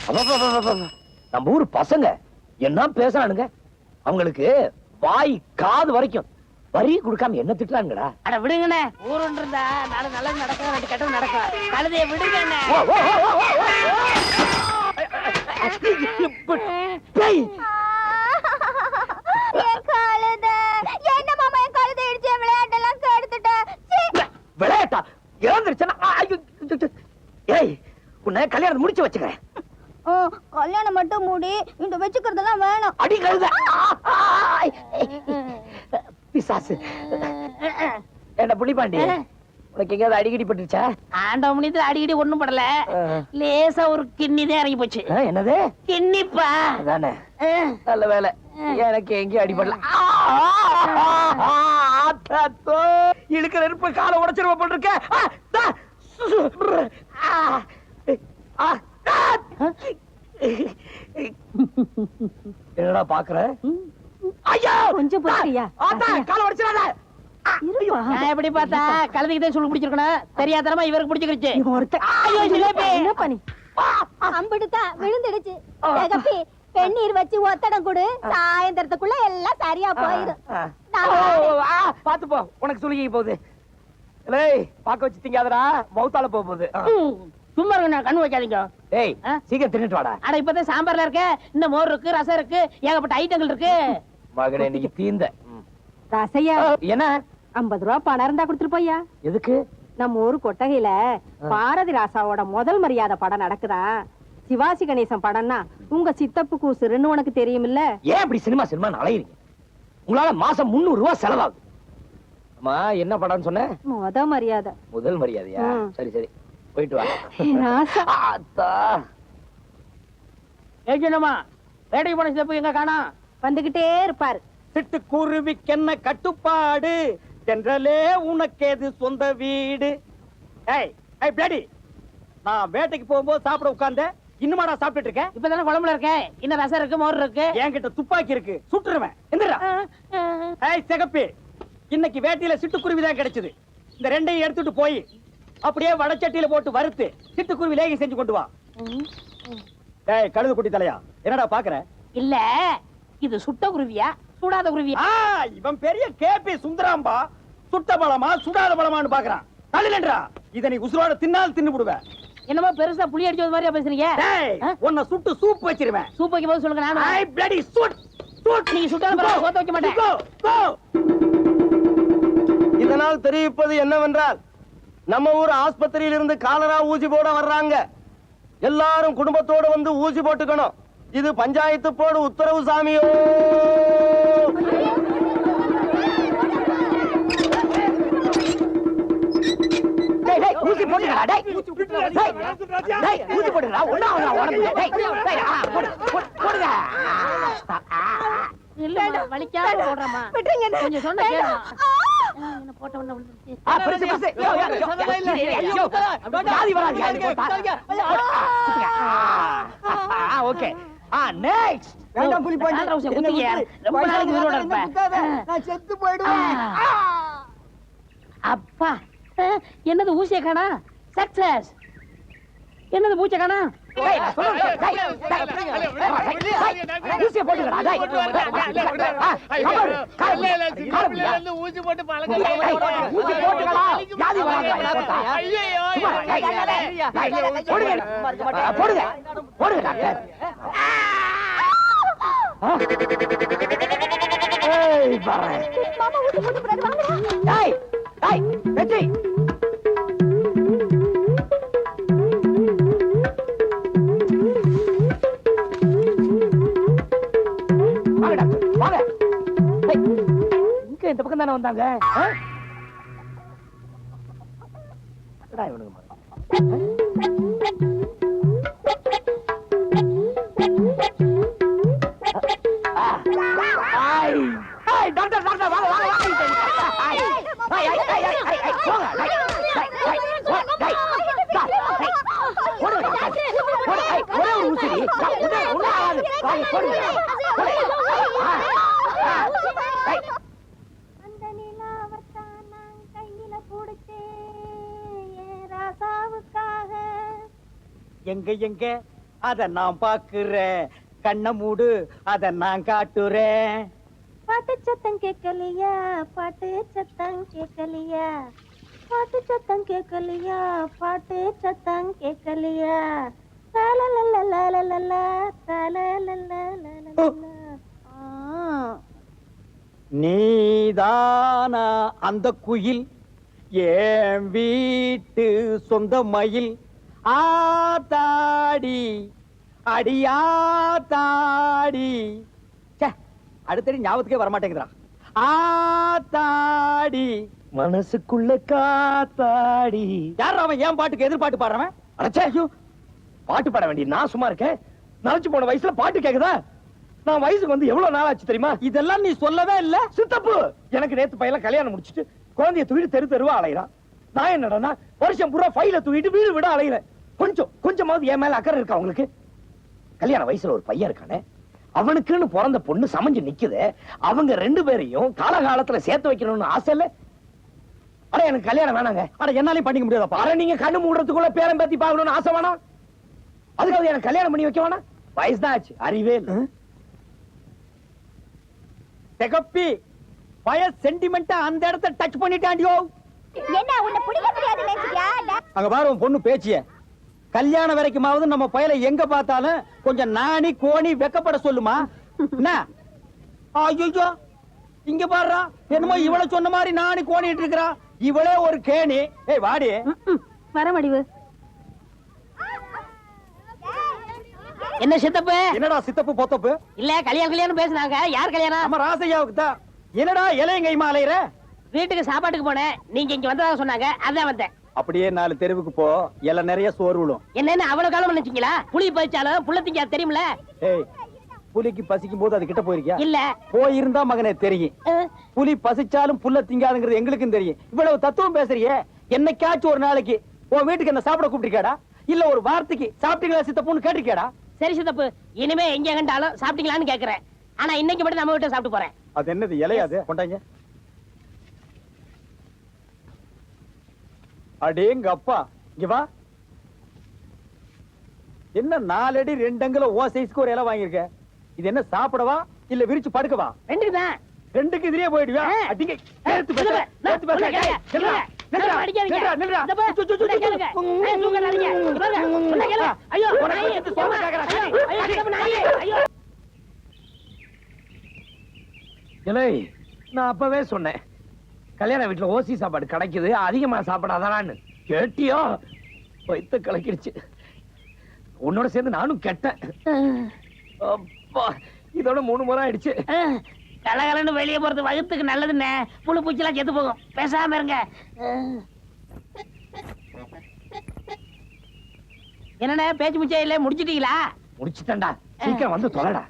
நம்ம ஊர் பசங்க என்ன பேசுறானுங்க, அவங்களுக்கு வாய் காது வரைக்கும் வரி கொடுக்காம என்ன திட்டுறாங்கடா. அட விடுங்கண்ணே, ஊருன்னு இருந்தா நாளை நல்லது நடக்கும், ரெண்டு கெட்டது நடக்கும். கழுதைய விடுங்கண்ணே. விளையாட்டா இறந்துருச்சுன்னா உன்னை கல்யாணம் முடிச்சு வச்சுக்கிறேன். கல்யாணம் மட்டும் மூடி இந்த வச்சுக்கிறதெல்லாம் வேணும். அடி கழுத பிசாசு. என்ன புள்ளிப்பாண்டி, உனக்கு எங்கேயாவது அடிக்கடி பட்டுருச்சா? ஆண்ட மணித்துல அடிக்கடி ஒண்ணும் படல, லேசா ஒரு கிண்ணி தான் இறங்கி போச்சு. என்னது கிண்ணிப்பா? அதானே, நல்ல வேலை எனக்கு எங்கேயும் அடிபடல. இழுக்கிற நெருப்பு காலை உடைச்சிருவ போட்டிருக்க. என்னடா பாக்குற? ஐயா கொஞ்சம் பொறுமையா. காலை உடைச்சிடாத. நான் எப்படி பார்த்தா கழுதைக்கு சொல்லி பிடிச்சிருக்கணும், தெரியாதனமா இவருக்கு பிடிச்சிருச்சு. என்ன பண்ணி அம்பிடுத்தா விழுந்துடுச்சு. பெண்ணீர் வச்சு ஒத்தடம் கொடு, சாயந்தரத்துக்குள்ள எல்லாம் சரியா போயிடும். பாத்து போ, உனக்கு சுலுகி போகுது. பாக்க வச்சு திங்காதடா, மவுத்தால போகுது. சும்மா இருங்க, கண்ணு வைக்காதீங்க. ஏய் சீக்கிரம் தின்னுட்டு வாடா. அட இப்பதான் சாம்பார்ல இருக்க, இன்னும் மோர் இருக்கு, ரசம் இருக்கு, ஏகப்பட்ட ஐட்டங்கள் இருக்கு. மகனே இன்னைக்கு தீந்த ரசையா என்ன 50 ரூபா பணம் இருந்தா கொடுத்துட்டு போய்யா. எதுக்கு? நம்ம ஊரு கொட்டகையில பாரதி ராசாவோட முதல் மரியாதை படம் நடக்குதா. சிவாஜி கணேசன் படம்னா உங்க சித்தப்பு கூசுருன்னு உனக்கு தெரியுமில்ல. ஏன் இப்படி சினிமா சினிமா அலையிறீங்க? உங்களால மாசம் 300 ரூபாய் செலவாகுது. அம்மா என்ன படம்னு சொன்ன? முதல் மரியாதை. முதல் மரியாதையா? சரி சரி போயிட்டு வா. ஏஜனமா வேட்டைக்கு போன சித்தப்பு எங்க காணோம்? வந்துகிட்டே இருப்பாரு. சிட்டுக்குருவிக்கென்ன கட்டுப்பாடு, தென்றலே உனக்கேது சொந்த வீடு. ஏய் ஏய் பிளடி, நான் வேட்டைக்கு போகும்போது சாப்பிட உட்கார்ந்த, இன்னுமாடா சாப்பிட்டு இருக்க? இப்பதானே குழம்புல இருக்கேன், இன்னும் ரசம் இருக்கு, மோர் இருக்கு. என்கிட்ட துப்பாக்கி இருக்கு, சுட்டுருவேன். எந்திரா. ஏய் சிகப்பி, இன்னைக்கு வேட்டையில சிட்டுக்குருவி தான் கிடைச்சது. இந்த ரெண்டையும் எடுத்துட்டு போய் அப்படியே வடச்சட்டியில போட்டு வறுத்து சிட்டுக்குருவி லேகி செஞ்சு கொண்டு வா. ஏய் கழுது குட்டி தலையா, என்னடா பாக்குற? இல்ல இது சுட்ட குருவியா சுடாத குருவியா? இவன் பெரிய கேபி சுந்தராம்பா, சுட்ட பழமா சுடாத பழமான்னு பாக்குறான். தள்ளிலன்றா, இத நீ உசுரோட தின்னால் தின்னு விடுவேன். என்னமோ பெருசா புளி அடிச்சது மாதிரியா பேசுறீங்க? உன்னை சுட்டு சூப் வச்சிருவேன். சூப் வைக்கும் போது சொல்லுங்க. நான் ஐ பிளடி சூட் சூட். நீங்க சுட்டாலும் பரவாயில்லை, கோத்த வைக்க மாட்டேன். கோ கோ. இதனால் தெரிவிப்பது என்னவென்றால், நம்ம ஊர் ஆஸ்பத்திரியில் இருந்து காலரா ஊசி போட வர்றாங்க. எல்லாரும் குடும்பத்தோடு வந்து ஊசி போட்டுக்கணும். இது பஞ்சாயத்து போடு உத்தரவு சாமியோ. ஊசி போட்டுடா. டேய் ஊசி போடுடா. ஒண்ணா உடம்பு. டேய் போடுங்க. இல்ல வலிக்காம போடுறமா. கொஞ்சம் சொன்னா கேளு. என்ன போட்ட உடனே விழுந்துச்சு. பெருசு பெருசு. யாதி வராது, யாதி போட்டா. ஓகே. நெக்ஸ்ட். வேண்டாம் புலி பாண்டி, ரொம்ப நாளைக்கு உயிரோட இருப்பேன். நான் செத்து போய்டுவேன். அப்பா என்னது ஊசிய காணா? சக்சஸ். என்னது பூச்சை காணா? ஊசிய போட்டுக்கடா. ஊசி போட்டு பழங்க. போடுங்க போடுங்க டாக்டர். வெற்றி. இந்த பக்கம் தானே வந்தாங்க. டாக்டர் டாக்டர் வாங்க வாங்க ஒரே ஒரு ஊசி அந்த நிலாவத்தான் நான் கையில புடிச்சேன் ராசாவுக்காக. எங்க எங்க அத நான் பாக்குறேன். கண்ண மூடு, அத நான் காட்டுறேன். பாட்டு சத்தம் கேட்கலையா, பாட்டு சத்தம் கேட்கலையா, பாட்டு சத்தம் கேட்கலையா, பாட்டு சத்தம் கேட்கலையா. நீதானா அந்த குயில், ஏன் வீட்டு சொந்த மயில். ஆத்தாடி அடியாத்தாடி. அடுத்தடி ஞாபகத்துக்கே வரமாட்டேங்குதுடா. ஆத்தாடி. மனசுக்குள்ள காத்தாடி. யார் அவன் ஏன் பாட்டுக்கு எதிர்பாட்டு பாடுறவன்? அடச்சே, ஐயோ, பாட்டு பாட வேண்டிய நான் சும்மா இருக்கேன். நரைச்சு போன வயசுல பாட்டு கேக்குதா? நான் வயசுக்கு வந்து எவ்வளவு நாள் ஆச்சு தெரியுமா? இதெல்லாம் நீ சொல்லவே இல்ல. சித்தப்பு, எனக்கு நேத்து பையல கல்யாணம் முடிச்சிட்டு குழந்தைய தூக்கிட்டு தெரு தெருவா அலையிறான். நான் என்னடா வருஷம் பூரா ஃபைல தூக்கிட்டு வீடு விட அலையிறேன். கொஞ்சமாவது என் மேல அக்கறை இருக்கா உங்களுக்கு? கல்யாண வயசுல ஒரு பையன் இருக்கானே, அவனுக்குன்னு பிறந்த பொண்ணு சமைஞ்சு நிக்குது. அவங்க 2 பேரையும் காலகாலத்துல சேர்த்து வைக்கணும்னு ஆசை இல்ல? அட எனக்கு கல்யாணம் வேணாங்க. அட என்னாலையும் பண்ணிக்க முடியாதப்பா. அட நீங்க கண்ணு மூடுறதுக்குள்ள பேரம் பேத்தி பாக்கணும்னு ஆசை வேணாம்? அதுக்காக எனக்கு கல்யாணம் பண்ணி வைக்க வேணாம்? வயசுதான் ஆச்சு, அறிவே இல்ல. செகப்பி பய சென்டிமெண்ட் அந்த இடத்தை டச் பண்ணிட்டாண்டியோ. என்ன உன்னை பிடிக்க முடியாது நினைச்சியா? அங்க பாரு உன் பொண்ணு பேச்சிய. கல்யாணம் வரைக்குமாவது நம்ம பயல எங்க பார்த்தாலும் கொஞ்சம் நாணி கோணி வெக்கப்பட சொல்லுமா? என்ன ஐயோ இங்க பாருடா, என்னமோ இவள சொன்ன மாதிரி நாணி கோணிட்டு இருக்கறா. இவளே ஒரு கேணி. ஏய் வாடி. வர வடிவு. என்ன சித்தப்பு? என்னடா சித்தப்பு பொத்தப்பு? இல்ல கல்யாணம் பேசுனாங்க. யார் கல்யாணம்? நம்ம ராசையாவுக்கு தான். என்னடா இலையும் கைமா அலையற? வீட்டுக்கு சாப்பாட்டுக்கு போனேன், நீங்க இங்க வந்ததாக சொன்னாங்க, அதான் வந்தேன். அப்படியே 4 தெருவுக்கு போ, இலை நிறைய சோறு விழும். என்னன்னு அவ்வளவு காலம் நினைச்சீங்களா? புளி பறிச்சாலும் புள்ள திங்க தெரியுமில? ஏய், புலிக்கு பசிக்கும் போது அது கிட்ட போயிருக்கியா? இல்ல. போயிருந்தா மகனே தெரியும். புலி பசிச்சாலும் புல்ல திங்காதுங்கிறது எங்களுக்கும் தெரியும். இவ்வளவு தத்துவம் பேசுறியே, என்னைக்காச்சும் ஒரு நாளைக்கு உன் வீட்டுக்கு என்ன சாப்பிட கூப்பிட்டிருக்கேடா? இல்ல ஒரு வார்த்தைக்கு சாப்பிட்டீங்களா சித்தப்புன்னு கேட்டிருக்கேடா? சரி சித்தப்பு, இனிமே எங்க கண்டாலும் சாப்பிட்டீங்களான்னு கேக்குறேன். ஆனா இன்னைக்கு மட்டும் நம்ம வீட்டை சாப்பிட்டு போறேன். அது என்னது இலையாது? கொண்டாங்க. அடேங்க அப்பா, இங்க வா. என்ன 4 அடி 2 அங்குல ஓ சைஸ்க்கு ஒரு இலை வாங்கியிருக்க? இது என்ன சாப்பிடவா இல்ல விரிச்சு படுக்கவா? ரெண்டுக்கு தான். 2க்கு இதுலயே போயிடுவியா? அடிங்க. நேத்து பேச. நேத்து பேச. நில்றா. நில்றா. நில்றா. நில்றா. ஐயோ உனக்கு வந்து சொல்ல கேக்குறேன். இலை, நான் அப்பவே சொன்னேன் கல்யாண வீட்டுல ஓசி சாப்பாடு கிடைக்குது, அதிகமா சாப்பிடாதான்னு. கேட்டியோ? வயித்த கலக்கிடுச்சு. உன்னோட சேர்ந்து நானும் கெட்டேன். அப்பா, இதோட 3 முறை ஆயிடுச்சு. கலகலன்னு வெளியே போறது வகுத்துக்கு நல்லதுன்னு. புழு பூச்சிலாம் செத்து போகும். பேசாம இருங்க. என்னண்ணே பேச்சு முச்சே இல்ல? முடிச்சிட்டீங்களா? முடிச்சுட்டேன்டா, சீக்கிரம் வந்து தொலைடா.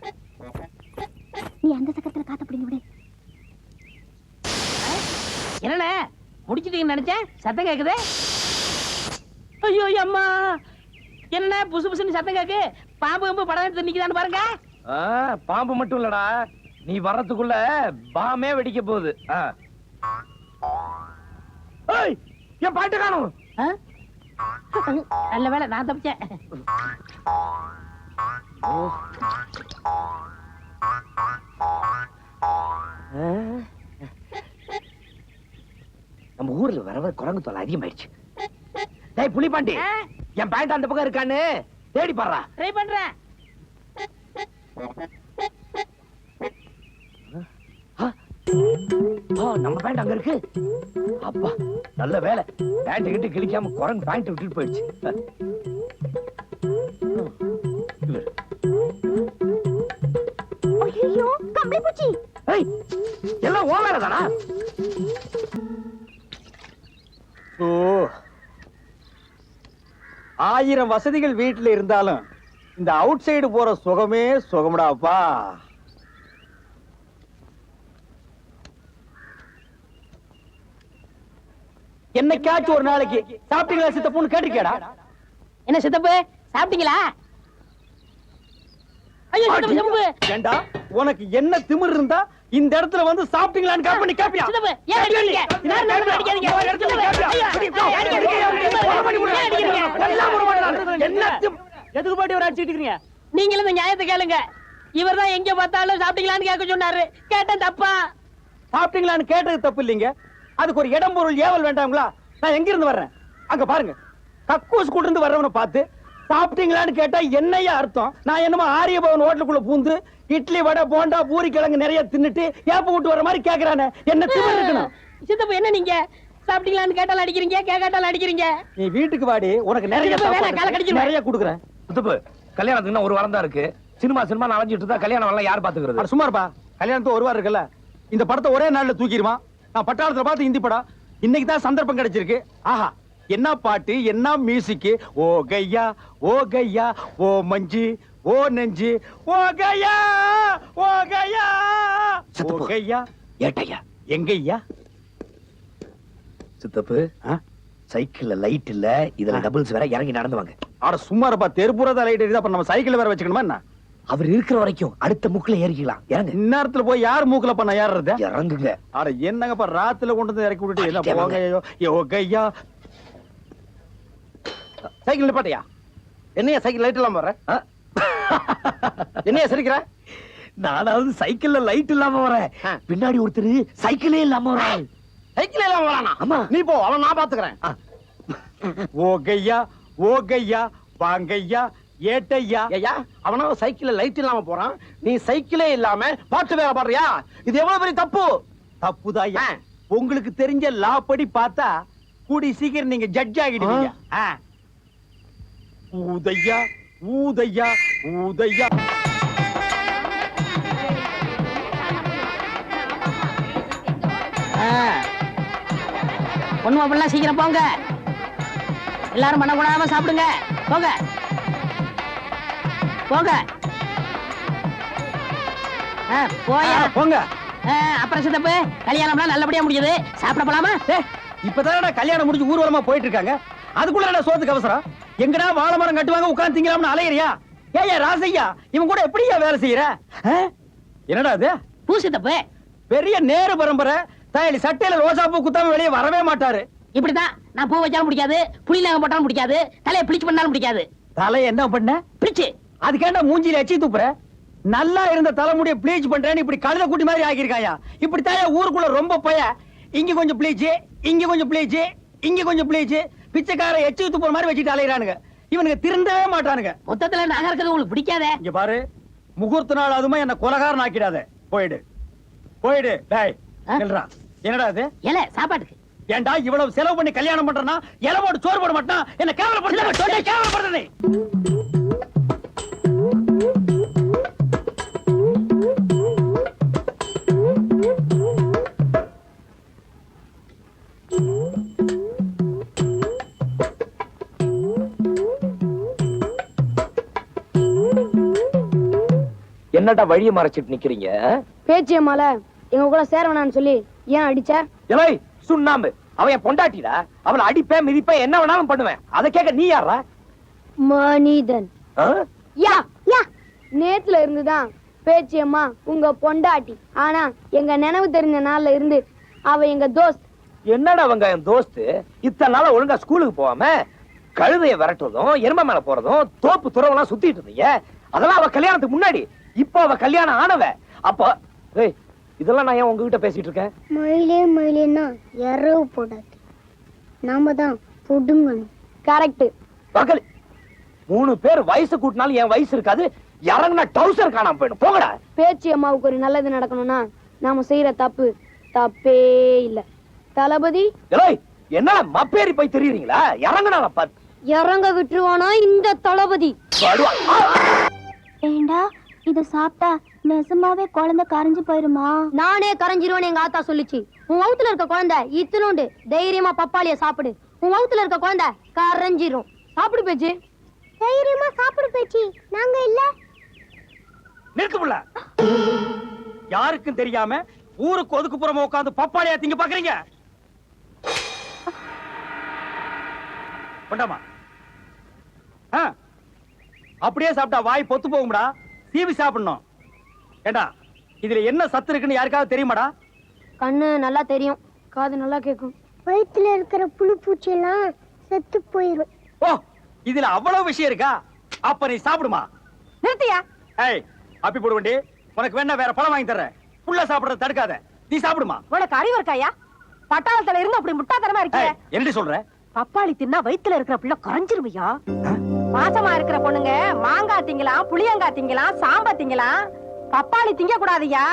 நீ அந்த சக்கரத்துல காத்த பிடிங்க விடு. என்னண்ணே முடிச்சிட்டீங்கன்னு நினைச்சேன், சத்தம் கேக்குது. ஐயோ அம்மா, என்ன புசு புசுன்னு சத்தம் கேக்கு? பாம்பு படம் எடுத்து நிக்குதான்னு பாருங்க. பாம்பு மட்டும் இல்லடா, நீ வர்றதுக்குள்ள பாமே வெடிக்க போகுது. ஏய், என் பாட்டு காணும். நல்ல வேளை நான் தப்பிச்சேன். நம்ம ஊர்ல வர குரங்கு தொல்லை அதிகமாயிடுச்சு. டேய் புலிபாண்டி, என் பேண்ட் அந்த பக்கம் இருக்கான்னு தேடி பாருடா. ட்ரை பண்றேன். நம்ம பேண்ட் அங்க இருக்கு. அப்பா நல்ல வேலை, பேண்ட் கிட்ட கிழிக்காம குரங்கு பேண்ட் விட்டுட்டு போயிடுச்சு. ஐயோ கம்பளி பூச்சி. ஏய், எல்லாம் ஓ வேலைதானா? ஓ, 1000 வசதிகள் வீட்டுல இருந்தாலும் இந்த அவுட் சைடு போற சுகமே சுகம்டாப்பா. என்னைக்காச்சும் ஒரு நாளைக்கு சாப்பிட்டீங்களா சித்தப்புன்னு கேட்டிருக்கேடா? என்ன சித்தப்பு சாப்பிட்டீங்களா? ஐயோ சித்தப்பு சித்தப்பு. ஏண்டா, உனக்கு என்ன திமிர் இருந்தா இந்த இடத்துல வந்து சாப்பிட்டீங்களான்னு கேப் பண்ணி கேப்பியா? சித்தப்பு ஏன் அடிக்கிறீங்க? நான் அடிக்காதீங்க. என்ன எதுக்கு போட்டு இவரை அடிச்சிட்டு இருக்கீங்க? நீங்களும் இந்த நியாயத்தை கேளுங்க. இவர்தான் எங்க பார்த்தாலும் சாப்பிட்டீங்களான்னு கேட்க சொன்னாரு. கேட்டேன் தப்பா? சாப்பிட்டீங்களான்னு கேட்டது தப்பு இல்லைங்க. அதுக்கு ஒரு இடம் பொருள் ஏவல் வேண்டாங்களா? நான் எங்க இருந்து வர்றேன் அங்க பாருங்க. கக்கூஸ் கூட இருந்து வர்றவனை பார்த்து சாப்பிட்டீங்களான்னு கேட்டா என்னையா அர்த்தம்? நான் என்னமோ ஆரிய பவன் ஹோட்டலுக்குள்ள பூந்து இட்லி வடை போண்டா பூரி கிழங்கு நிறைய தின்னுட்டு ஏப்ப விட்டு வர மாதிரி கேக்குறானே, என்ன திமிரு இருக்கணும்? சித்தப்பு என்ன நீங்க சாப்பிட்டீங்களான்னு கேட்டாலும் அடிக்கிறீங்க, கேட்காட்டாலும் அடிக்கிறீங்க. நீ வீட்டுக்கு வாடி, உனக்கு நிறைய சித்தப்பு, வேணாம், சாப்பாடு காலை கடிச்சிருவேன். நிறைய குடுக்குறேன். சித்தப்பு கல்யாணத்துக்கு இன்னும் ஒரு வாரம் தான் இருக்கு. சினிமா அலைஞ்சிட்டு இருந்தா கல்யாணம் எல்லாம் யார் பாத்துக்கிறது? அட சும்மா இருப்பா. கல்யாணத்துக்கு ஒரு வாரம் இருக்குல்ல, இந்த படத்தை ஒரே நாள்ல தூக்கிடுவான். நான் பட்டாளத்துல பார்த்து ஹிந்தி படம், இன்னைக்கு தான் சந்தர்ப்பம் கிடைச்சிருக்கு. ஆஹா, என்ன பாட்டு, என்ன மியூசிக்! ஓ கையா ஓ கையா ஓ மஞ்சி ஓ நெஞ்சி ஓ கையா ஓ கையா ஓ கையா. ஏட்டையா எங்கய்யா? சித்தப்பு சைக்கிள்ல லைட் இல்ல, இதுல டபுள்ஸ் வேற, இறங்கி நடந்து வாங்க. ஆட சும்மா இருப்பா. தெருப்புறத லைட் எரியுது, அப்ப நம்ம சைக்கிள் வேற வச்சுக்கணுமா என்ன? அவர் இருக்கிற வரைக்கும் அடுத்த முக்குல ஏறிக்கலாம். இறங்க. இந்நேரத்துல போய் யார் மூக்குல பண்ண ஏறுறது? இறங்குங்க. ஆட என்னங்கப்பா ராத்துல கொண்டு வந்து இறக்கி விட்டுட்டு என்ன போகையோ ஓ கையா. சைக்கிள் நிப்பாட்டியா? என்னையா சைக்கிள் லைட் இல்லாம வர? என்னையா சிரிக்கிற? நானாவது சைக்கிள்ல லைட் இல்லாம வரேன், பின்னாடி ஒருத்தர் சைக்கிளே இல்லாம வரேன். சைக்கிள் இல்லாம வரானா? ஆமா. நீ போ, அவன் நான் பாத்துக்கிறேன். ஓ கையா ஓ கையா வாங்கய்யா ஏட்டையா. ஐயா, அவனா சைக்கிள்ல லைட் இல்லாம போறான், நீ சைக்கிளே இல்லாம பாட்டு வேற பாடுறியா? இது எவ்வளவு பெரிய தப்பு. தப்புதாய்யா. உங்களுக்கு தெரிஞ்ச லா படி பார்த்தா கூடி சீக்கிரம் நீங்க ஜட்ஜ் ஆகிடுவீங்க. ஊதையா ஊதையா ஊதையா. பொண்ணு மாப்பிள்ளலாம் சீக்கிரம் போங்க. எல்லாரும் மனம் கூடாம சாப்பிடுங்க. போங்க போங்க. போயா போங்க. அப்புறம் சித்தப்பு கல்யாணம்லாம் நல்லபடியா முடியுது. சாப்பிட போலாமா? இப்பதான் கல்யாணம் முடிஞ்சு ஊர்வலமா போயிட்டு இருக்காங்க, அதுக்குள்ள சோத்துக்கு அவசரம். எங்கடா வாழை மரம் கட்டுவாங்க உட்கார்ந்து திங்கலாம்னு அலையறியா? ஏயா ராசையா, இவன் கூட எப்படியா வேலை செய்யற? என்னடா அது? பூ சித்தப்பு பெரிய நேரு பரம்பரை. தாயலி சட்டையில ரோசா பூ குத்தாம வெளியே வரவே மாட்டாரு. இப்படிதான். நான் பூ வச்சாலும் பிடிக்காது, புளியில போட்டாலும் பிடிக்காது, தலையை பிளிச்சு பண்ணாலும் பிடிக்காது. தலையை என்ன பண்ண? பிளிச்சு. அதுக்கேண்டா மூஞ்சில எச்சி துப்புற? நல்லா இருந்த தலைமுடிய ப்ளீச் பண்றேன்னு இப்படி கழுத குட்டி மாதிரி ஆகியிருக்காயா? இப்படி தாயா ஊருக்குள்ள ரொம்ப பய. இங்க கொஞ்சம் ப்ளீச், இங்க கொஞ்சம் ப்ளீச், இங்க கொஞ்சம் ப்ளீச். பிச்சைக்கார எச்சி துப்புற மாதிரி வச்சுட்டு அலையறானுங்க. இவனுங்க திருந்தவே மாட்டானுங்க. மொத்தத்துல நாங்க இருக்கிறது உங்களுக்கு பிடிக்காதே. இங்க பாரு, முகூர்த்த நாள் அதுமா என்ன கொலகாரன் ஆக்கிடாத. போயிடு போயிடு. டேய் நில்றா. என்னடா அது? ஏல சாப்பாட்டுக்கு. ஏண்டா இவ்வளவு செலவு பண்ணி கல்யாணம் பண்றனா? இலை போட்டு சோறு போட மாட்டான். என்ன கேவலப்படுத்த கேவலப்படுத்த. என்னடா வழியை மறைச்சிட்டு நிக்கிறீங்க? பேச்சியம்மால எங்க கூட சேர வேணாம்னு சொல்லி ஏன் அடிச்ச? ஏய் சுண்ணாம்பு, அவன் என் பொண்டாட்டிடா. அவளை அடிப்பேன் மிதிப்பேன், என்ன வேணாலும் பண்ணுவேன். அதை கேட்க நீ யாரா? மனிதன். யா யா, நேத்துல இருந்துதான் பேச்சியம்மா உங்க பொண்டாட்டி. ஆனா எங்க நினைவு தெரிஞ்ச நாள்ல இருந்து அவ எங்க தோஸ்த். என்னடா அவங்க என் தோஸ்து? இத்தனை நாள ஒழுங்கா ஸ்கூலுக்கு போகாம கழுதைய விரட்டுறதும் எருமை மேல போறதும் தோப்பு துறவெல்லாம் சுத்திட்டு இருந்தீங்க. அதெல்லாம் அவ கல்யாணத்துக்கு முன்னாடி. இப்போ அவ கல்யாணம் ஆனவ. அப்போ ஏய், இதெல்லாம் நான் ஏன் உங்ககிட்ட பேசிட்டு இருக்கேன்? மயிலே மயிலேன்னா எறவு போடாது, நாம தான் புடுங்கணும். கரெக்ட். பகல் 3 பேர் வயசு கூட்டினாலும் என் வயசு இருக்காது. இறங்குனா டவுசர் காணாம போயிடும். போங்கடா. பேச்சி அம்மாவுக்கு ஒரு நல்லது நடக்கணும்னா நாம செய்யற தப்பு தப்பே இல்ல. தளபதி ஏய், என்ன மப்பேரி போய் தெரியுறீங்களா? இறங்குனா பாத்து இறங்க விட்டுருவானா இந்த தளபதி? ஏண்டா இத சாப்பிட்டா நெசமாவே குழந்தை கரைஞ்சு போயிருமா? நானே கரைஞ்சிருவேன்னு எங்க ஆத்தா சொல்லிச்சு. உன் வவுத்துல இருக்க குழந்தை இத்தனோண்டு, தைரியமா பப்பாளிய சாப்பிடு. உன் வவுத்துல இருக்க குழந்தை கரைஞ்சிரும். சாப்பிடு பேச்சு. தைரியமா சாப்பிடு பேச்சு. நாங்க இல்ல. நிற்கும்ல. யாருக்கும் தெரியாம ஊருக்கு ஒதுக்குப்புறமா உட்கார்ந்து பப்பாளியா திங்க பாக்குறீங்க? கொண்டாமா. அப்படியே சாப்பிட்டா வாய் பொத்து போகும்டா. சீவி சாப்பிடணும். ஏண்டா இதுல என்ன சத்து இருக்குன்னு யாருக்காவது தெரியுமாடா? கண்ணு நல்லா தெரியும், காது நல்லா கேட்கும். வயித்துல இருக்கிற புழு பூச்சி எல்லாம் செத்து போயிரும். ஓ, இதுல அவ்வளவு விஷயம் இருக்கா? அப்ப நீ சாப்பிடுமா. நிறுத்தியா? ஏய் அப்பி போடு வண்டி, உனக்கு வேணா வேற பழம் வாங்கி தர்றேன். புள்ள சாப்பிடுறத தடுக்காத, நீ சாப்பிடுமா. உனக்கு அறிவு இருக்காயா? பட்டாளத்துல இருந்து அப்படி முட்டாத்தனமா இருக்கிய. என்ன சொல்ற? பப்பாளி தின்னா வயித்துல இருக்கிற பிள்ளை குறைஞ்சிருவியா? மாசமா இருக்கிற பொண்ணுங்க மாங்காய் திங்கலாம், புளியங்காய் திங்கலாம், சாம்பா திங்கலாம், பப்பாளி திங்க கூடாதுயா.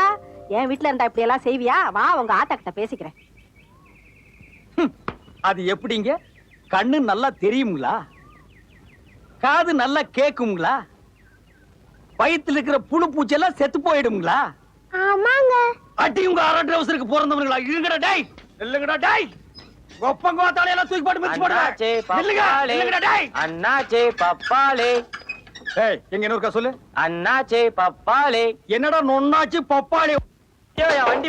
என் வீட்டுல இருந்தா இப்படி எல்லாம் செய்வியா? வா உங்க ஆத்தா கிட்ட பேசிக்கிறேன். அது எப்படிங்க? கண்ணு நல்லா தெரியுங்களா? காது நல்லா கேக்குங்களா? வயித்துல இருக்கிற புழு பூச்செல்லாம் செத்து போயிடுங்களா? ஆமாங்க. அடி உங்க அரை ட்ரவுசருக்கு பிறந்தவங்களா? இருங்கடா டேய், இல்லங்கடா டேய். ஒப்பங்க தலையெல்லாம் தூக்கி போட்டு மிச்சு போடுங்க. இல்லங்கடா டேய். அண்ணாச்சே பப்பாளே. ஏய் எங்க இன்னொருக்கா சொல்லு. அண்ணாச்சே பப்பாளே. என்னடா நொண்ணாச்சு பப்பாளி? வண்டி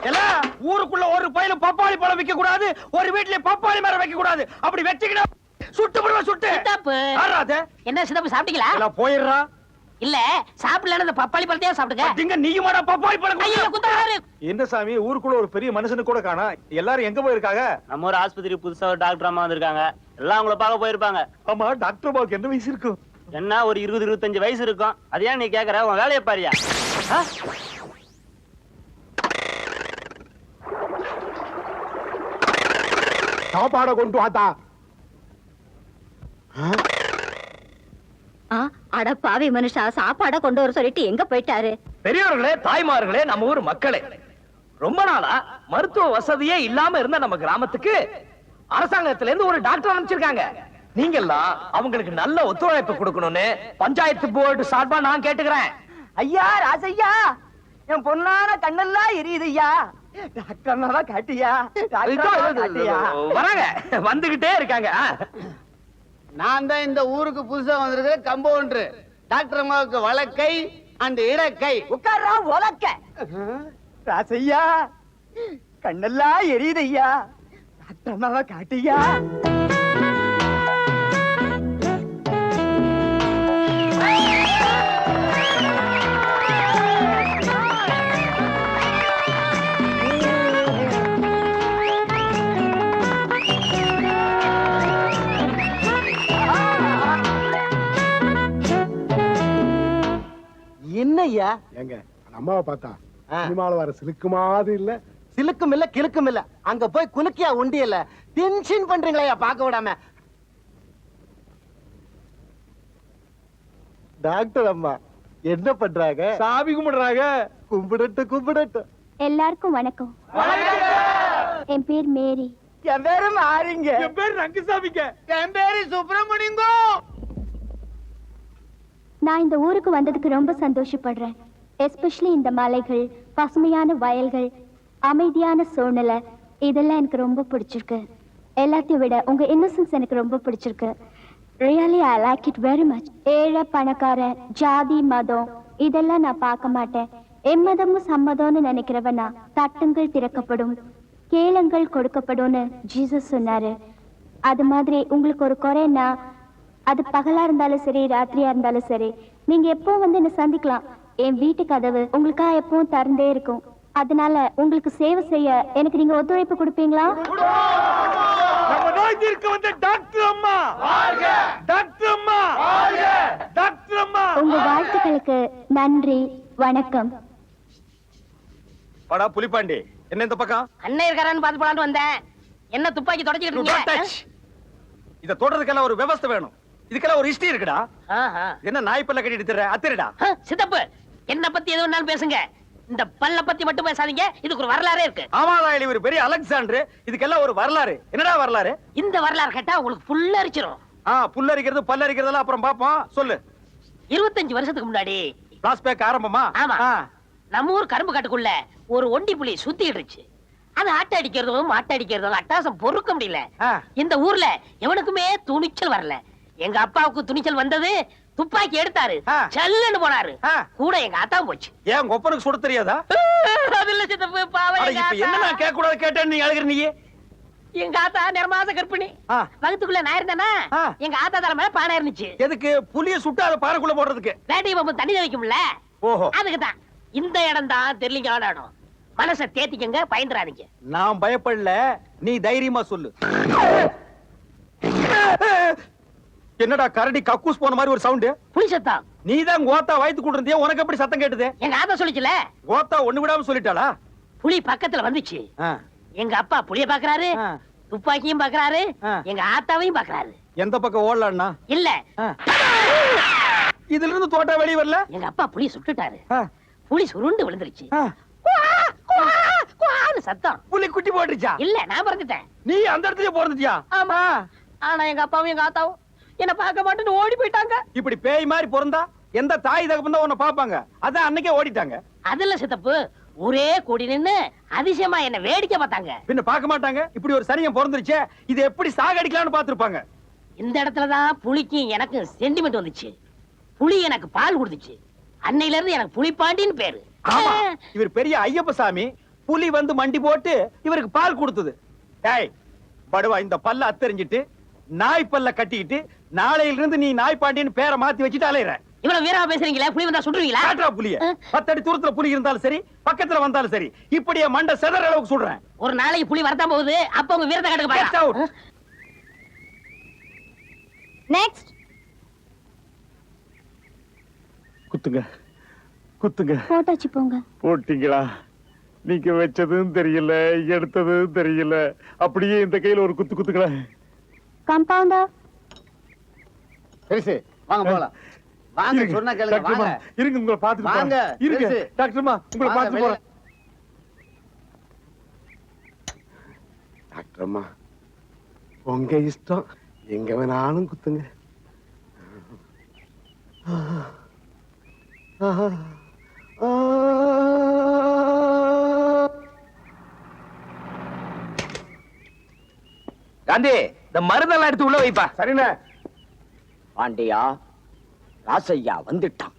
எல்லாம் ஊருக்குள்ள ஒரு பையில பப்பாளி பழம் வைக்க கூடாது, ஒரு வீட்ல பப்பாளி மரம் வைக்க கூடாது. அப்படி வச்சுக்கிட்டா சுட்டு போடுவா. சுட்டு சித்தப்பு. ஆறாத. என்ன சித்தப்பு சாப்பிட்டீங்களா? எல்லாம் போயிடுறா. இல்ல சாப்பிடலன்னு அந்த பப்பாளி பழத்தையே சாப்பிடுங்க. திங்க நீயுமாடா பப்பாளி பழம்? ஐயோ குத்தாரு. என்ன சாமி, ஊருக்குள்ள ஒரு பெரிய மனுஷனு கூட காணா, எல்லாரும் எங்க போயிருக்காங்க? நம்ம ஒரு ஆஸ்பத்திரி புதுசா ஒரு டாக்டர் அம்மா வந்திருக்காங்க, எல்லாம் உங்களை பார்க்க போயிருப்பாங்க. ஆமா, டாக்டர் அம்மாவுக்கு என்ன வயசு இருக்கும்? என்ன ஒரு 20-25 வயசு இருக்கும். அது ஏன் நீ கேக்குற? உன் வேலையை பாரியா. சாப்பாட கொண்டு வாத்தா. அட பாவி மனுஷா, சாப்பாட கொண்டு வர சொல்லிட்டு எங்க போயிட்டாரு? பெரியவர்களே, தாய்மார்களே, நம்ம ஊர் மக்களே, ரொம்ப நாளா மருத்துவ வசதியே இல்லாம இருந்த நம்ம கிராமத்துக்கு அரசாங்கத்துல இருந்து ஒரு டாக்டர் அனுப்பிச்சிருக்காங்க. நீங்க எல்லாம் அவங்களுக்கு நல்ல ஒத்துழைப்பு கொடுக்கணும்னு பஞ்சாயத்து போர்டு சார்பா நான் கேட்டுக்கிறேன். ஐயா ராசையா, என் பொண்ணான கண்ணெல்லாம் எரியுது ஐயா. டாக்டர் அண்ணாவா காட்டியா? வராங்க, வந்துகிட்டே இருக்காங்க. நான் தான் இந்த ஊருக்கு புதுசா வந்திருக்கிற கம்பவுண்டர். டாக்டர் அம்மாவுக்கு வலக்கை அந்த இடக்கை. உட்கார்றா உலக்க. ராசையா, கண்ணெல்லாம் எரியுது ஐயா. டாக்டர் அண்ணாவா காட்டியா? என்னய்யா? எங்க அம்மாவை பார்த்தா சினிமால வர சிலுக்கு மாதிரி இல்ல? சிலுக்கும் இல்ல கிழக்கும் இல்ல, அங்க போய் குலுக்கியா உண்டி இல்ல. டென்ஷன் பண்றீங்களா பார்க்க விடாம? டாக்டர் அம்மா என்ன பண்றாங்க? சாமி கும்பிடுறாங்க. கும்பிடட்டு கும்பிடட்டு. எல்லாருக்கும் வணக்கம். என் பேர் மேரி. என் பேரு மாறிங்க. என் பேர் ரங்கசாமிங்க. என் பேரு சுப்பிரமணியங்க. நான் இந்த ஊருக்கு வந்ததுக்கு ரொம்ப சந்தோஷப்படுறேன். எஸ்பெஷலி இந்த மலைகள், பசுமையான வயல்கள், அமைதியான சூழ்நிலை, இதெல்லாம் எனக்கு ரொம்ப பிடிச்சிருக்கு. எல்லாத்தையும் விட உங்க இன்னசென்ஸ் எனக்கு ரொம்ப பிடிச்சிருக்கு. Really I like it very much. ஏழை பணக்காரன், ஜாதி, மதம் இதெல்லாம் நான் பார்க்க மாட்டேன். எம்மதமும் சம்மதம்னு நினைக்கிறவனா தட்டுங்கள் திறக்கப்படும், கேளுங்கள் கொடுக்கப்படும்னு ஜீசஸ் சொன்னாரு. அது மாதிரி உங்களுக்கு ஒரு குறைன்னா அது பகலா இருந்தாலும் சரி, ராத்திரியா இருந்தாலும் சரி, நீங்க எப்போ வந்து என்ன சந்திக்கலாம். என் வீட்டு கதவு உங்களுக்காக எப்பவும் திறந்தே இருக்கும். அதனால உங்களுக்கு சேவை செய்ய எனக்கு நீங்க ஒத்துழைப்பு கொடுப்பீங்களா? நம்ம நோய் தீர்க்க வந்த டாக்டர் அம்மா வாழ்க! டாக்டர் அம்மா வாழ்க! டாக்டர் அம்மா. உங்க வாழ்த்துக்களுக்கு நன்றி, வணக்கம். வாடா புலிப்பாண்டி, என்ன இந்த பக்கம்? அண்ணன் இருக்காரான்னு பாத்து போலான்னு வந்தேன். என்ன துப்பாக்கி தொடச்சிட்டு இருக்கீங்க? இத தொடறதுக்கெல்லாம் ஒரு விவஸ்தை வேணும். இதுக்கெல்லாம் ஒரு ஹிஸ்டரி இருக்குடா. ஆஹா. என்ன நாய் பல்ல கட்டிட்டு திர அத்திரடா. சித்தப்பு, என்ன பத்தி எது வேணாலும் பேசுங்க, இந்த பல்ல பத்தி மட்டும் பேசாதீங்க. இதுக்கு ஒரு வரலாறே இருக்கு. ஆமாடா, இது ஒரு பெரிய அலெக்சாண்டர். இதுக்கெல்லாம் ஒரு வரலாறு. என்னடா வரலாறு? இந்த வரலாறு கேட்டா உங்களுக்கு புல்ல அரிச்சிரும். புல்லரிக்கிறது பல்லரிக்கிறதெல்லாம் அப்புறம் பாப்போம். சொல்லு. 25 வருஷத்துக்கு முன்னாடி பிளாஸ்பேக் ஆரம்பமா? ஆமா. நம்ம ஊர் கரும்பு காட்டுக்குள்ள ஒரு ஒண்டி புலி சுத்திட்டு இருந்துச்சு. அது ஆட்ட அடிக்கிறதும் மாட்ட அடிக்கிறதும் அட்டாசம் பொறுக்க முடியல. இந்த ஊர்ல எவனுக்குமே துணிச்சல் வரல. எங்க அப்பாவுக்கு துணிச்சல் வந்தது, துப்பாக்கி எடுத்தாரு, சல்லுன்னு போனாரு. கூட எங்க ஆத்தா போச்சு. ஏன் உங்க ஒப்பனுக்கு சுட தெரியாதா? அது இல்ல சித்தப்பு, பாவம் எங்க இப்ப என்ன நான் கேட்க கூடாது கேட்டேன்னு நீ அழுகிற. நீ எங்க ஆத்தா நிறமாச கற்பிணி. வகுத்துக்குள்ள நான் இருந்தேனா, எங்க ஆத்தா தலை மேல பானை இருந்துச்சு. எதுக்கு? புலிய சுட்டு அதை பாறைக்குள்ள போடுறதுக்கு. வேட்டை பாம்பு தண்ணி வைக்கும்ல, அதுக்குதான். இந்த இடம் தான் தெரியலீங்க இடம். மனசை தேத்திக்கங்க, பயந்துறாதீங்க. நான் பயப்படல, நீ தைரியமா சொல்லு. என்னடா கரடி கக்கூஸ் போன மாதிரி ஒரு சவுண்ட்? புலி சத்தம். நீதான் கோத்தா வயித்து கூட்டிருந்தியா, உனக்கு எப்படி சத்தம் கேட்டது? எங்க ஆத்தா சொல்லிச்சுல. கோத்தா ஒண்ணு விடாம சொல்லிட்டாளா? புலி பக்கத்துல வந்துச்சு. எங்க அப்பா புலிய பாக்குறாரு, துப்பாக்கியும் பாக்குறாரு, எங்க ஆத்தாவையும் பாக்குறாரு. எந்த பக்கம் ஓடலான்னா? இல்ல, இதுல இருந்து தோட்டா வெளிய வரல. எங்க அப்பா புலிய சுட்டுட்டாரு. புலி சுருண்டு விழுந்துருச்சு. சத்தம். புலி குட்டி போட்டுருச்சா? இல்ல, நான் பிறந்துட்டேன். நீ அந்த இடத்துலயே பிறந்துட்டியா? ஆமா. ஆனா எங்க அப்பாவும் எங்க ஆத்தாவும் என்ன பார்க்க மாட்டேன்னு ஓடி போயிட்டாங்க. இப்படி பேய் மாதிரி பிறந்தா எந்த தாய் தகப்பன் தான் உன்னை பாப்பாங்க? அதான் அன்னைக்கே ஓடிட்டாங்க. அதுல சித்தப்பு ஒரே கூடி நின்னு அதிசயமா என்ன வேடிக்கை பார்த்தாங்க. பின்ன பார்க்க மாட்டாங்க? இப்படி ஒரு சனியம் பிறந்துருச்சே, இது எப்படி சாகடிக்கலாம்னு பாத்துருப்பாங்க. இந்த இடத்துலதான் புலிக்கும் எனக்கு சென்டிமெண்ட் வந்துச்சு. புலி எனக்கு பால் கொடுத்துச்சு. அன்னையில இருந்து எனக்கு புலிப்பாண்டின்னு பேரு. ஆமா, இவர் பெரிய ஐயப்ப சாமி. புலி வந்து மண்டி போட்டு இவருக்கு பால் கொடுத்தது. டேய் படுவா, இந்த பல்ல அத்தறிஞ்சிட்டு நாய் பல்ல கட்டிக்கிட்டு நாளையில இருந்து நீ நாய் பாண்டியன்னு பேரை மாத்தி வச்சுட்டு அலையற. இவ்வளவு வீரமா பேசுறீங்களா? புலி வந்தா சுடுவீங்களா? காட்டுறா புலிய. 10 அடி தூரத்துல புலி இருந்தாலும் சரி, பக்கத்துல வந்தாலும் சரி, இப்படியே மண்டை செதற அளவுக்கு சுடுறேன். ஒரு நாளைக்கு புலி வரதான் போகுது. அப்ப உங்க வீரத்தை காட்டுங்க Get out. பாக்கலாம். நெக்ஸ்ட். குத்துங்க குத்துங்க. போட்டாச்சு போங்க. போட்டீங்களா? நீங்க வச்சதும் தெரியல, எடுத்ததும் தெரியல. அப்படியே இந்த கையில ஒரு குத்து குத்துங்களா. கம்பவுண்டர். பெருசு வாங்க போலாம். வாங்க, சொன்னா கேளுங்க. வாங்க இருங்க, உங்களை பாத்துட்டு வாங்க. போறேன். இருங்க பெருசு. டாக்டர்மா, உங்களை வாங்க, பாத்துட்டு வெளிய. போறேன். டாக்டர்மா, உங்க இஷ்டம், எங்க வேணாலும் குத்துங்க. காந்தி, இந்த மருந்தெல்லாம் எடுத்து உள்ள வைப்பா. சரிண்ணே. பாண்டியா, ராசையா வந்துட்டான்.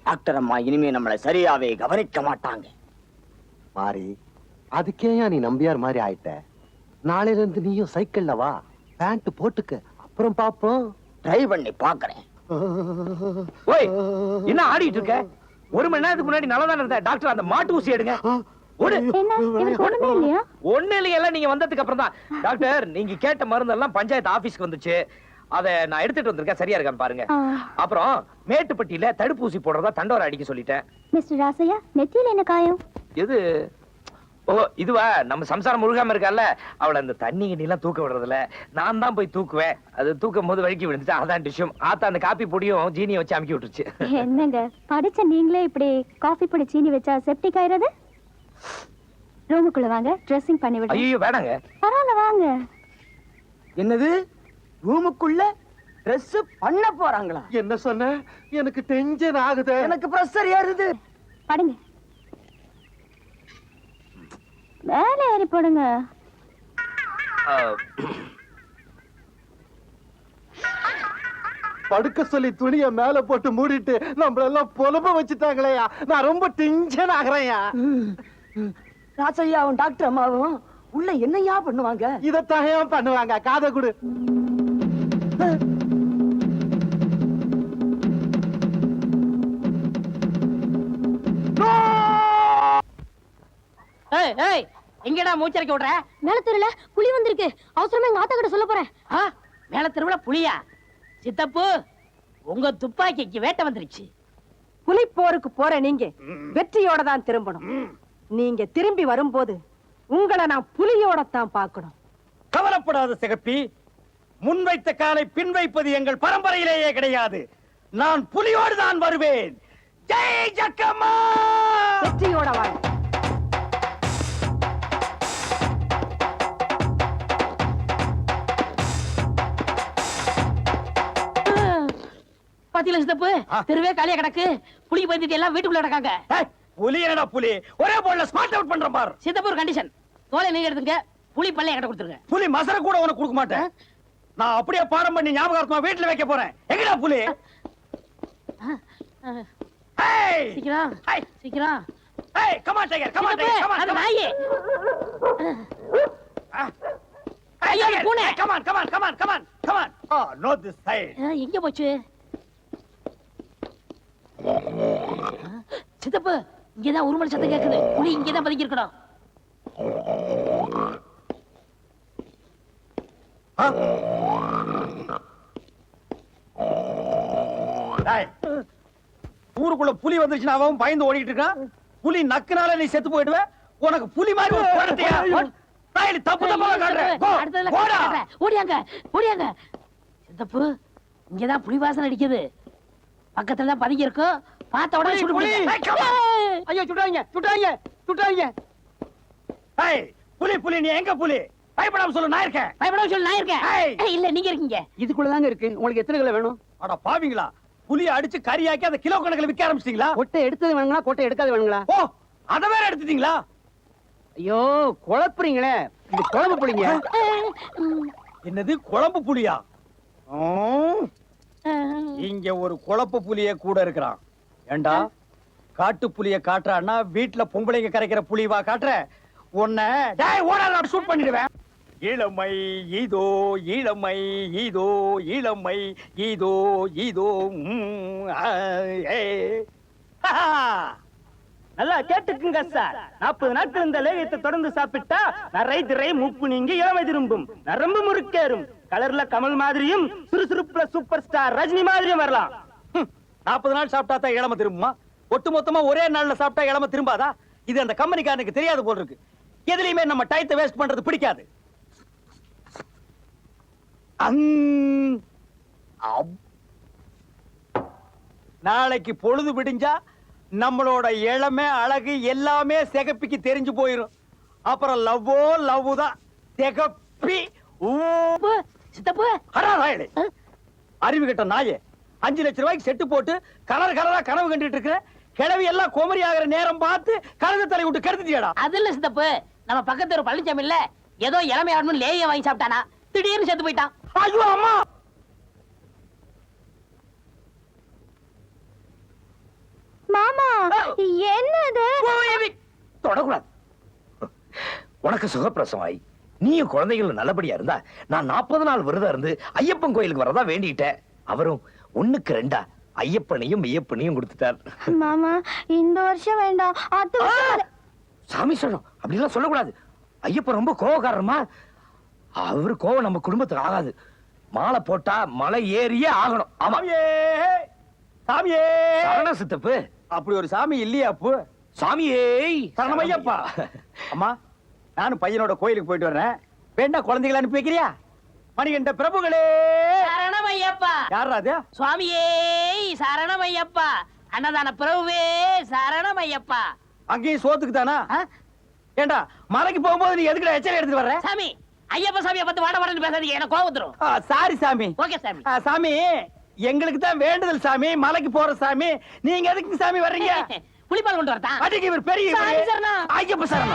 டாக்டர் அம்மா இனிமே நம்மளை சரியாவே கவனிக்க மாட்டாங்க. மாறி, அதுக்கே நீ நம்பியார் மாதிரி ஆயிட்ட. நாளையில இருந்து நீயும் சைக்கிள்ல வா, பேண்ட் போட்டுக்க, அப்புறம் பாப்போம். ட்ரை பண்ணி பாக்குறேன். ஓய், என்ன ஆடிட்டு இருக்க? 1 மணி நேரத்துக்கு முன்னாடி நல்லா தான் இருந்த. டாக்டர், அந்த மாட்டு ஊசி எடுங்க. ஓடு. என்ன இவருக்கு ஒண்ணுமே இல்லையா? ஒண்ணு இல்லையெல்லாம் நீங்க வந்ததுக்கு அப்புறம் தான். டாக்டர், நீங்க கேட்ட மருந்தெல்லாம் பஞ்சாயத்து ஆபீஸ்க்கு வந்துச்சு. அத நான் எடுத்துட்டு வந்திருக்கேன். சரியா இருக்கான்னு பாருங்க. அப்புறம் மேட்டுப்பட்டியில தடுப்பூசி போடுறதா தண்டோரா அடிக்க சொல்லிட்டேன். மிஸ்டர் ராசையா, நெத்தியில என்ன காயம்? எது? ஓ, இதுவா? நம்ம சம்சாரம் முழுகாம இருக்கால, அவளை அந்த தண்ணி எல்லாம் தூக்க விடுறதுல நான் தான் போய் தூக்குவேன். அது தூக்கும் போது வழுக்கி விழுந்துச்சு. அதான் டிஷ்யூம். ஆத்தா அந்த காப்பி பொடியும் ஜீனியை வச்சு அமுக்கி விட்டுருச்சு. என்னங்க படிச்ச நீங்களே இப்படி காஃபி பொடி சீனி வச்சா செப்டிக் ஆயிரது? ரூமுக்குள்ள வாங்க, ட்ரெஸ்ஸிங் பண்ணி விடுறேன். ஐயோ வேணாங்க. பரவாயில்ல வாங்க. என்னது, ரூமுக்குள்ள ட்ரெஸ் பண்ண போறாங்களா? என்ன சொன்ன? எனக்கு டென்ஷன் ஆகுது. எனக்கு பிரஷர் ஏறுது. படுங்க, மேலே ஏறி போடுங்க. படுக்க சொல்லி துணிய மேல போட்டு மூடிட்டு நம்மள எல்லாம் புலம்ப வச்சுட்டாங்களேயா. நான் ரொம்ப டென்ஷன் ஆகுறேன்யா. ராசையாவும் டாக்டர் அம்மாவும் உள்ள என்னையா பண்ணுவாங்க? இதத்தான் பண்ணுவாங்க. காதை கொடு. ஏய், ஏய், எங்கடா மூச்சரைக்க விடுற? மேல தெருல புலி வந்திருக்கு. அவசரமா எங்க ஆத்தா கிட்ட சொல்ல போறேன். மேல தெருவுல புலியா? சித்தப்பு, உங்க துப்பாக்கிக்கு வேட்டை வந்துருச்சு. புலி போருக்கு போற நீங்க வெற்றியோட தான் திரும்பணும். நீங்க திரும்பி வரும்போது உங்களை நான் புலியோட தான் பார்க்கணும். கவலைப்படாத சிகப்பி. முன்வைத்த காலை பின் வைப்பது எங்கள் பரம்பரையிலேயே கிடையாது. நான் புலியோடு தான் வருவேன். ஜெய் ஜக்கம்மா. வெற்றியோட வாங்க. பாத்தீங்களா சித்தப்பு, தெருவே காலியா கிடக்கு. புலி பயந்துட்டு எல்லாம் வீட்டுக்குள்ள கிடக்காங்க. ஏய், புலி என்னடா புலி? ஒரே போல்ல ஸ்மார்ட் அவுட் பண்ற பார். சித்தப்பு, ஒரு கண்டிஷன். தோலை நீங்க எடுத்துங்க, புலி பல்ல என்கிட்ட கொடுத்துருங்க. புலி மசர கூட உனக்கு கொடுக்க மாட்டேன். நான் அப்படியே பாடம் பண்ணி ஞாபகார்த்தமா வீட்டுல வைக்க போறேன். எங்கடா புலி? ஏய், சீக்கிரம், ஏய், சீக்கிரம். ஏய், come on tiger, come on tiger, come on, அது come on. நாயே. Hey, ஐயோ, tiger, பூனை. hey, come on, come on, come on, come on, come on. Oh, not this side. எங்க போச்சு? சித்தப்பு, இங்கதான் உருமல் சத்தம் கேக்குது. புலி இங்கதான் பதுங்கி இருக்கணும். டேய், ஊருக்குள்ள புலி வந்துருச்சுன்னா அவன் பயந்து ஓடிட்டு இருக்கான். புலி நக்குனால நீ செத்து போயிடுவ. உனக்கு புலி மாதிரி ஒரு குழந்தையா? டேய், நீ தப்பு தப்பா காட்டுற. போ, அடுத்ததுல போடா. காட்டுறேன். ஓடியாங்க ஓடியாங்க. சித்தப்பு இங்கதான் புலி வாசனை அடிக்குது. பக்கத்துல தான் பதுங்கி இருக்கும். பார்த்த உடனே சுடு புலி. ஐயோ சுட்டாங்க சுட்டாங்க சுட்டாங்க. டேய், புலி புலி நீ எங்க புலி? பயப்படாம சொல்லு, நான் இருக்கேன். பயப்படாம சொல்லு, நான் இருக்கேன். ஏய். ஏய், இல்ல நீங்க இருக்கீங்க. இதுக்குள்ளதாங்க இருக்கு. உங்களுக்கு எத்தனை கிலோ வேணும்? அட பாவிங்களா, புலிய அடிச்சு கறியாக்கி அதை கிலோ கணக்குல விற்க ஆரம்பிச்சிட்டீங்களா? கொட்டை எடுத்தது வேணுங்களா கொட்டை எடுக்காது வேணுங்களா? ஓ, அத வேற எடுத்துட்டீங்களா? ஐயோ குழப்புறீங்களே. இது குழம்பு புளிங்க. என்னது குழம்பு புலியா? இங்க ஒரு குழப்பு புலிய கூட இருக்கிறான். ஏண்டா, காட்டு புலிய காட்டுறான்னா வீட்டுல பொம்பளைங்க கரைக்கிற புலிவா காட்டுற? உன்னை டேய் ஓடாத, ஷூட் பண்ணிடுவேன். இளமை இதோ இளமை இதோ இளமை இதோ இதோ நல்லா கேட்டுக்குங்க சார். 40 நாட்கள் இந்த லேகியத்தை தொடர்ந்து சாப்பிட்டா நரை திரை மூப்பு நீங்கி இளமை திரும்பும், நரம்பு முறுக்கேறும், கலர்ல கமல் மாதிரியும் சுறுசுறுப்புல சூப்பர் ஸ்டார் ரஜினி மாதிரியும் வரலாம். 40 நாள் சாப்பிட்டா தான் இளமை திரும்புமா? ஒட்டு மொத்தமா ஒரே நாள்ல சாப்பிட்டா இளமை திரும்பாதா? இது அந்த கம்பெனிக்காரனுக்கு தெரியாது போல இருக்கு. எதுலயுமே நம்ம டைத்தை வேஸ்ட் பண்றது பிடிக்காது. நாளைக்கு பொழுது விடிஞ்சா நம்மளோட இளமை அழகு எல்லாமே சிகப்பிக்கு தெரிஞ்சு போயிரும். அப்புறம் லவ்வோ லவ் தான். சிகப்பி சித்தப்பு ஹராராயலே. அறிவு கட்ட நாயே, 5 லட்சம் ரூபாய்க்கு செட்டு போட்டு கலர் கலரா கனவு கண்டுட்டு இருக்கிற கிழவி எல்லாம் கோமரி ஆகிற நேரம் பார்த்து கழுத தலை விட்டு கருத்துட்டியாடா. அது இல்ல சித்தப்பு, நம்ம பக்கத்து ஒரு பழனிசாமி இல்ல, ஏதோ இளமை ஆடணும் லேய வாங்கி சாப்பிட்டானா, திடீர்னு செத்து போயிட்டான். ஐயோ அம்மா, மாமா என்னது? தொடக்கூடாது. உனக்கு சுகப்பிரசவம் ஆயி நீயும் குழந்தைகள் நல்லபடியா இருந்தா நான் 40 நாள் விரதம் இருந்து ஐயப்பன் கோயிலுக்கு வரதா வேண்டிட்டேன். அவரும் 1க்கு 2 ஐயப்பனையும் மெய்யப்பனையும் கொடுத்துட்டார். மாமா இந்த வருஷம் வேண்டாம், அடுத்த வருஷம். சாமி சொல்லணும், அப்படிலாம் சொல்லக்கூடாது. ஐயப்பன் ரொம்ப கோவக்காரமா. அவரு கோவம் நம்ம குடும்பத்துக்கு ஆகாது. மாலை போட்டா மலை ஏறியே ஆகணும். ஆமா சாமியே சாமியே. சரண சித்தப்பு. அப்படி ஒரு சாமி இல்லையா அப்பு? சாமியே சரணமையப்பா. அம்மா, நானும் பையனோட கோயிலுக்கு போயிட்டு வர்றேன். வேண்டா குழந்தைகளை அனுப்பி வைக்கிறியா? மணிகண்ட பிரபுகளே. சரணமையப்பா. யாரா அது? சுவாமியே சரணமையப்பா. அன்னதான பிரபுவே சரணமையப்பா. அங்கேயும் சோத்துக்கு தானா? ஏண்டா, மலைக்கு போகும்போது நீ எதுக்குடா எச்சரி எடுத்துட்டு வர்ற? சாமி, ஐயப்ப சாமியை பத்தி வாட வாடன்னு பேசாதீங்க, எனக்கு கோவம் வந்துரும். சாரி சாமி. ஓகே சாமி. சாமி, எங்களுக்கு தான் வேண்டுதல் சாமி, மலைக்கு போற சாமி. நீங்க எதுக்கு சாமி வர்றீங்க? புலிப்பால் கொண்டு வரதா? அதுக்கு இவர் பெரிய சாமி சரணம். ஐயப்ப சரணம்.